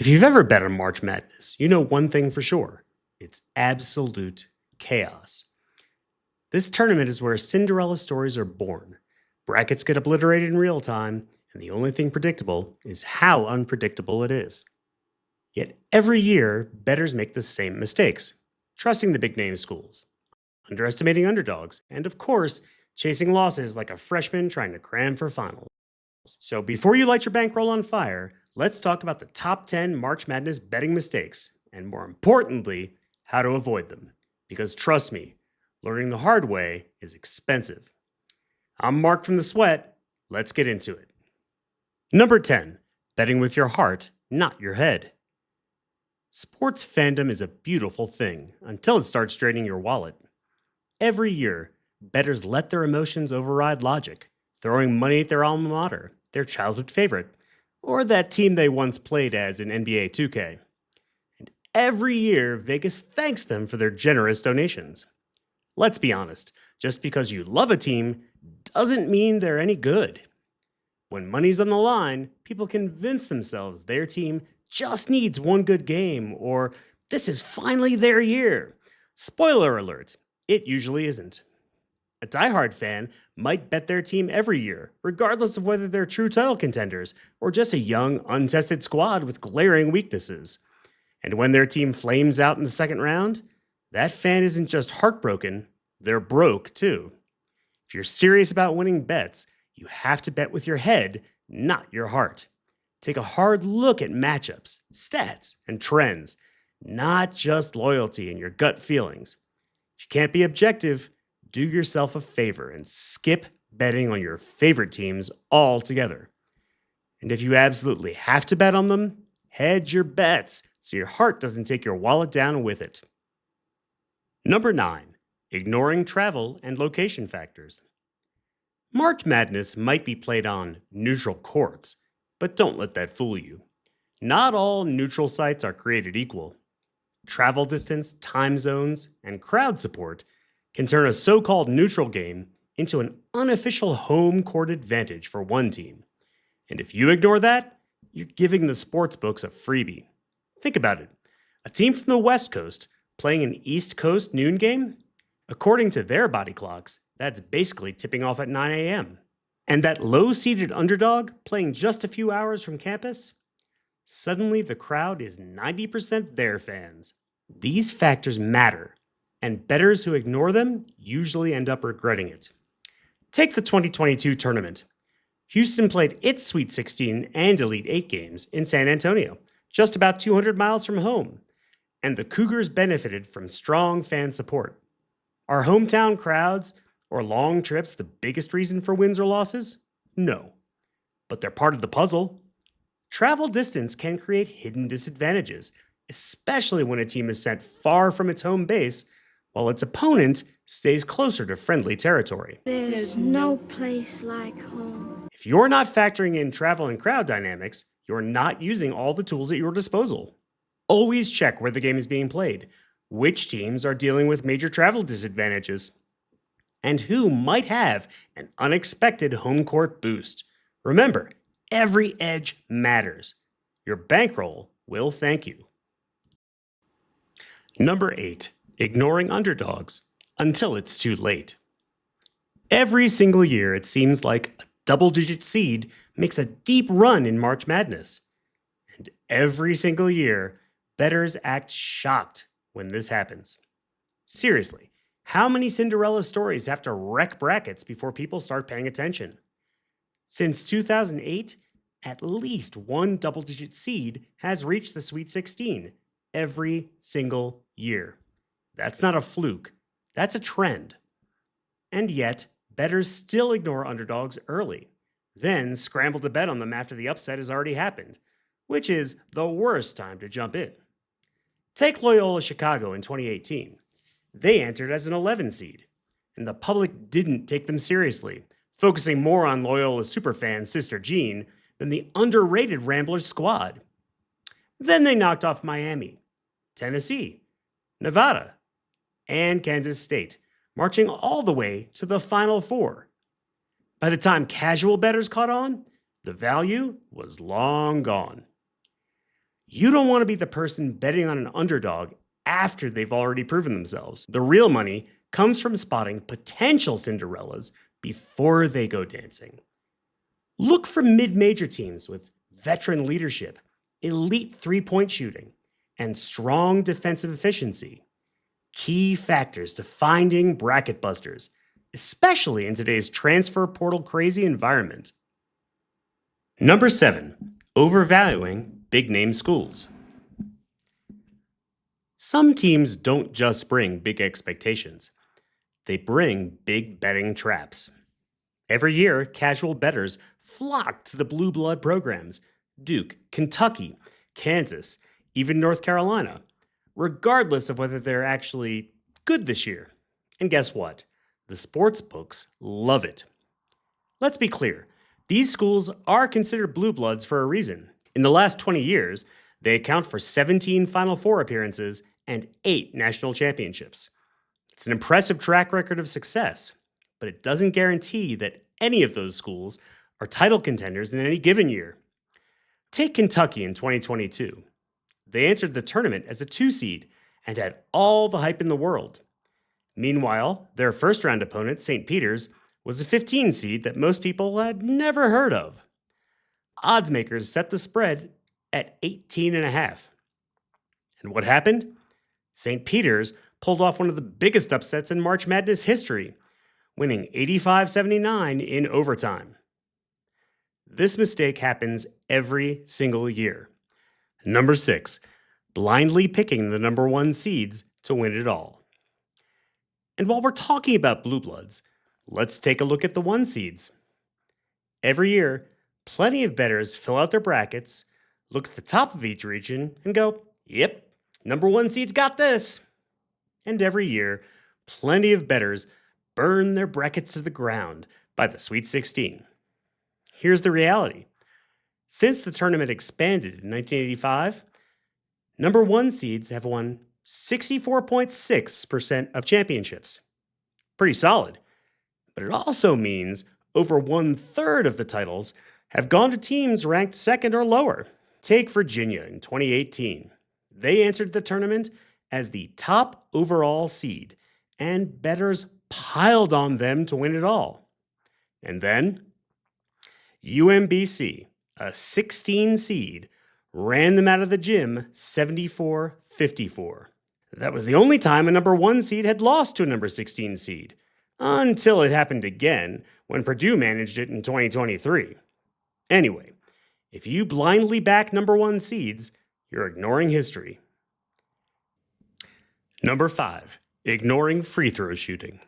you've ever bet on March Madness, you know one thing for sure: it's absolute chaos. This tournament is where Cinderella stories are born. Brackets get obliterated in real time, and the only thing predictable is how unpredictable it is. Yet every year, bettors make the same mistakes: trusting the big name schools, underestimating underdogs, and of course, chasing losses like a freshman trying to cram for finals. So before you light your bankroll on fire, let's talk about the top 10 March Madness betting mistakes, and more importantly, how to avoid them. Because trust me, learning the hard way is expensive. I'm Mark from the Sweat. Let's get into it. Number 10, betting with your heart, not your head. Sports fandom is a beautiful thing until it starts draining your wallet. Every year, bettors let their emotions override logic, throwing money at their alma mater, their childhood favorite, or that team they once played as in NBA 2K. And every year, Vegas thanks them for their generous donations. Let's be honest, just because you love a team doesn't mean they're any good. When money's on the line, people convince themselves their team just needs one good game, or this is finally their year. Spoiler alert, it usually isn't. A diehard fan might bet their team every year, regardless of whether they're true title contenders or just a young, untested squad with glaring weaknesses. And when their team flames out in the second round, that fan isn't just heartbroken, they're broke too. If you're serious about winning bets, you have to bet with your head, not your heart. Take a hard look at matchups, stats, and trends, not just loyalty and your gut feelings. If you can't be objective, do yourself a favor and skip betting on your favorite teams altogether. And if you absolutely have to bet on them, hedge your bets so your heart doesn't take your wallet down with it. Number 9, ignoring travel and location factors. March Madness might be played on neutral courts, but don't let that fool you. Not all neutral sites are created equal. Travel distance, time zones, and crowd support can turn a so-called neutral game into an unofficial home court advantage for one team. And if you ignore that, you're giving the sportsbooks a freebie. Think about it. A team from the West Coast playing an East Coast noon game? According to their body clocks, that's basically tipping off at 9 a.m. And that low-seeded underdog playing just a few hours from campus? Suddenly the crowd is 90% their fans. These factors matter, and bettors who ignore them usually end up regretting it. Take the 2022 tournament. Houston played its Sweet 16 and Elite 8 games in San Antonio, just about 200 miles from home, and the Cougars benefited from strong fan support. Are hometown crowds or long trips the biggest reason for wins or losses? No. But they're part of the puzzle. Travel distance can create hidden disadvantages, especially when a team is sent far from its home base while its opponent stays closer to friendly territory. There's no place like home. If you're not factoring in travel and crowd dynamics, you're not using all the tools at your disposal. Always check where the game is being played, which teams are dealing with major travel disadvantages, and who might have an unexpected home court boost. Remember, every edge matters. Your bankroll will thank you. Number 8, ignoring underdogs until it's too late. Every single year, it seems like a double-digit seed makes a deep run in March Madness. And every single year, bettors act shocked when this happens. Seriously, how many Cinderella stories have to wreck brackets before people start paying attention? Since 2008, at least one double-digit seed has reached the Sweet 16 every single year. That's not a fluke. That's a trend. And yet, bettors still ignore underdogs early, then scramble to bet on them after the upset has already happened, which is the worst time to jump in. Take Loyola Chicago in 2018. They entered as an 11 seed, and the public didn't take them seriously, focusing more on Loyola superfan Sister Jean than the underrated Ramblers squad. Then they knocked off Miami, Tennessee, Nevada, and Kansas State, marching all the way to the Final Four. By the time casual bettors caught on, the value was long gone. You don't want to be the person betting on an underdog after they've already proven themselves. The real money comes from spotting potential Cinderellas before they go dancing. Look for mid-major teams with veteran leadership, elite three-point shooting, and strong defensive efficiency. Key factors to finding bracket busters, especially in today's transfer portal crazy environment. Number 7, overvaluing big name schools. Some teams don't just bring big expectations, they bring big betting traps. Every year, casual bettors flock to the blue blood programs: Duke, Kentucky, Kansas, even North Carolina, regardless of whether they're actually good this year. And guess what? The sports books love it. Let's be clear, these schools are considered blue bloods for a reason. In the last 20 years, they account for 17 Final Four appearances and 8 national championships. It's an impressive track record of success, but it doesn't guarantee that any of those schools are title contenders in any given year. Take Kentucky in 2022. They entered the tournament as a 2 seed and had all the hype in the world. Meanwhile, their first round opponent, St. Peter's, was a 15 seed that most people had never heard of. Odds makers set the spread at 18.5. And what happened? St. Peter's pulled off one of the biggest upsets in March Madness history, winning 85-79 in overtime. This mistake happens every single year. Number 6, blindly picking the number 1 seeds to win it all. And while we're talking about blue bloods, let's take a look at the 1 seeds. Every year, plenty of bettors fill out their brackets, look at the top of each region, and go, yep, number 1 seed's got this. And every year, plenty of bettors burn their brackets to the ground by the Sweet 16. Here's the reality. Since the tournament expanded in 1985, number 1 seeds have won 64.6% of championships. Pretty solid. But it also means over 1/3 of the titles have gone to teams ranked second or lower. Take Virginia in 2018. They entered the tournament as the top overall seed, and bettors piled on them to win it all. And then, UMBC, a 16 seed, ran them out of the gym 74-54. That was the only time a number 1 seed had lost to a number 16 seed, until it happened again when Purdue managed it in 2023. Anyway, if you blindly back number 1 seeds, you're ignoring history. Number 5, ignoring free throw shooting.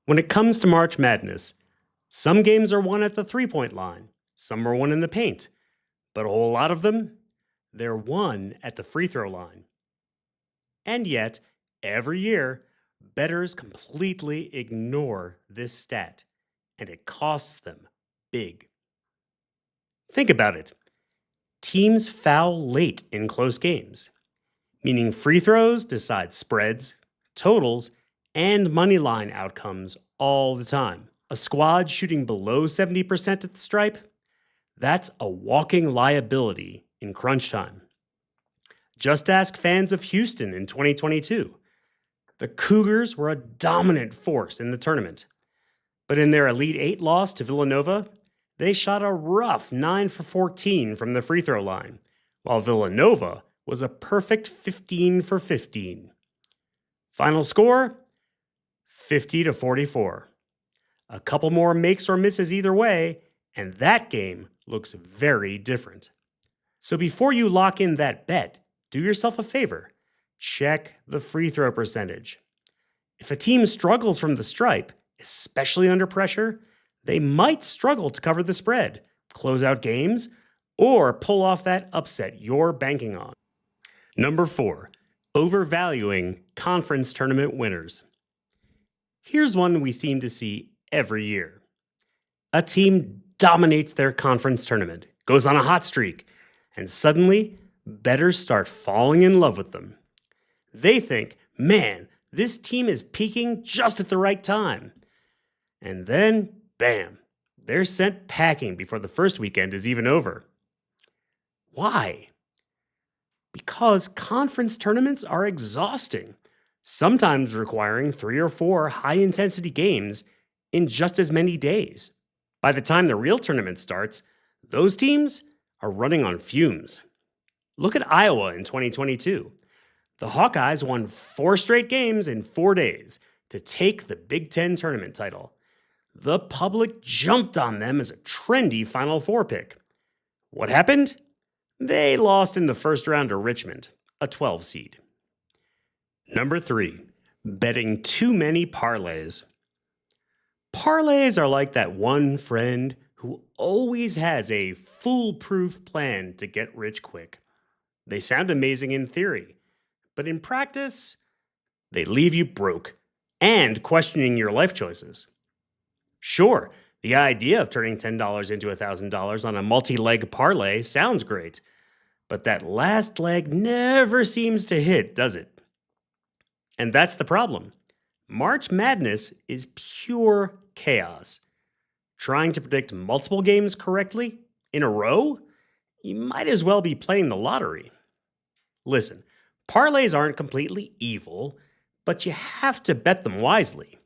When it comes to March Madness, some games are won at the 3-point line, some are won in the paint, but a whole lot of them, they're won at the free throw line. And yet, every year, bettors completely ignore this stat, and it costs them big. Think about it. Teams foul late in close games, meaning free throws decide spreads, totals, and money line outcomes all the time. A squad shooting below 70% at the stripe, that's a walking liability in crunch time. Just ask fans of Houston in 2022. The Cougars were a dominant force in the tournament, but in their Elite 8 loss to Villanova, they shot a rough 9 for 14 from the free throw line, while Villanova was a perfect 15 for 15. Final score? 50-44. A couple more makes or misses either way, and that game looks very different. So before you lock in that bet, do yourself a favor. Check the free throw percentage. If a team struggles from the stripe, especially under pressure, they might struggle to cover the spread, close out games, or pull off that upset you're banking on. Number 4, overvaluing conference tournament winners. Here's one we seem to see every year. A team dominates their conference tournament, goes on a hot streak, and suddenly, bettors start falling in love with them. They think, man, this team is peaking just at the right time. And then, bam, they're sent packing before the first weekend is even over. Why? because conference tournaments are exhausting, sometimes requiring 3 or 4 high-intensity games in just as many days. By the time the real tournament starts, those teams are running on fumes. Look at Iowa in 2022. The Hawkeyes won 4 straight games in 4 days to take the Big Ten tournament title. The public jumped on them as a trendy Final Four pick. What happened? They lost in the first round to Richmond, a 12 seed. Number 3, betting too many parlays. Parlays are like that one friend who always has a foolproof plan to get rich quick. They sound amazing in theory, but in practice, they leave you broke and questioning your life choices. Sure, the idea of turning $10 into $1,000 on a multi-leg parlay sounds great, but that last leg never seems to hit, does it? And that's the problem. March Madness is pure chaos. Trying to predict multiple games correctly in a row? You might as well be playing the lottery. Listen, parlays aren't completely evil, but you have to bet them wisely.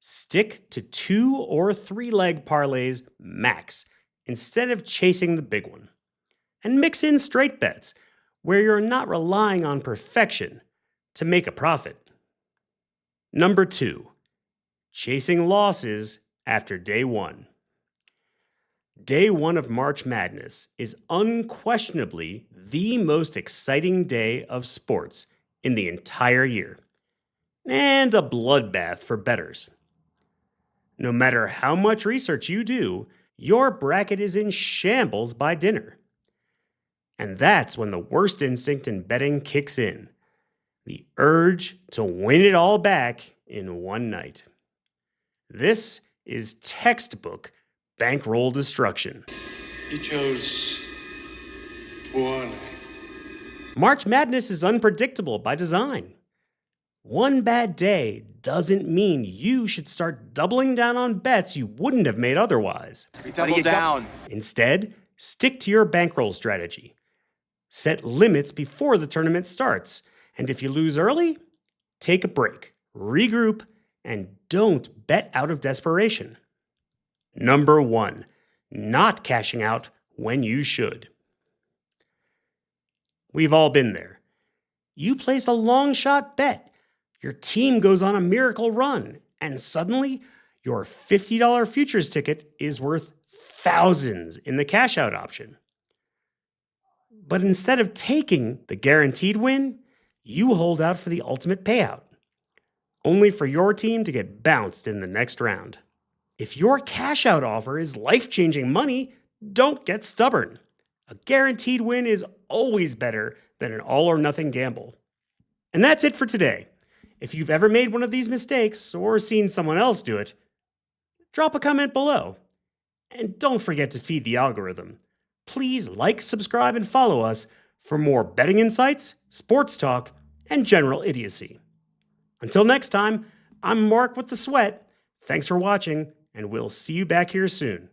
Stick to 2 or 3 leg parlays max instead of chasing the big one. And mix in straight bets where you're not relying on perfection to make a profit. Number 2, chasing losses after day 1. Day 1 of March Madness is unquestionably the most exciting day of sports in the entire year, and a bloodbath for bettors. No matter how much research you do, your bracket is in shambles by dinner. And that's when the worst instinct in betting kicks in, the urge to win it all back in one night. This is textbook bankroll destruction. You chose poorly. March Madness is unpredictable by design. One bad day doesn't mean you should start doubling down on bets you wouldn't have made otherwise. Double down. Instead, stick to your bankroll strategy. Set limits before the tournament starts, and if you lose early, take a break, regroup, and don't bet out of desperation. Number 1, not cashing out when you should. We've all been there. You place a long shot bet, your team goes on a miracle run, and suddenly your $50 futures ticket is worth thousands in the cash out option. But instead of taking the guaranteed win, you hold out for the ultimate payout, only for your team to get bounced in the next round. If your cash out offer is life-changing money, don't get stubborn. A guaranteed win is always better than an all-or-nothing gamble. And that's it for today. If you've ever made one of these mistakes or seen someone else do it, drop a comment below. And don't forget to feed the algorithm. Please like, subscribe, and follow us for more betting insights, sports talk, and general idiocy. Until next time, I'm Mark with the Sweat. Thanks for watching, and we'll see you back here soon.